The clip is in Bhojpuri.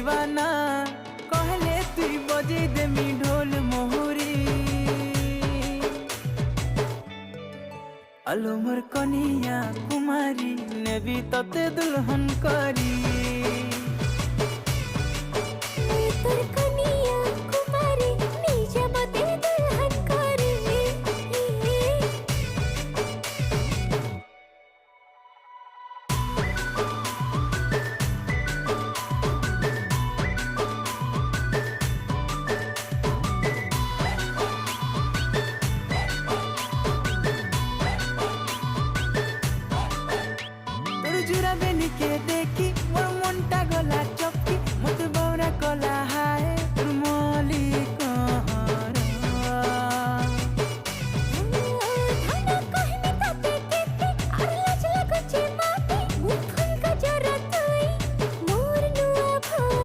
दीवाना कहले तुई बजे देमी ढोल मोहरी। आलो मोर कनिया कुमारी नेबी तते दुल्हन करी।